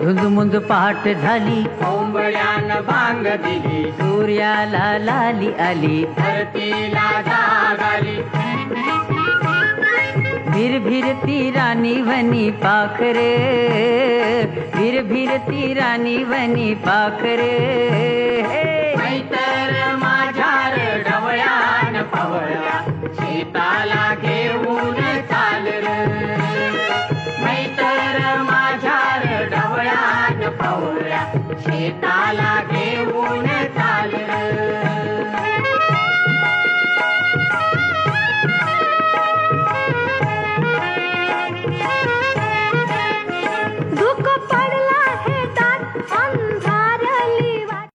धुंदमुंद पहाट झाली, ओंबळ्यानं भांग दिली, सूर्याला लाली आली, धरतीला जाग आली. भिरभिरती राणी वनी पाखरे, भिरभिरती राणी वनी पाखरे.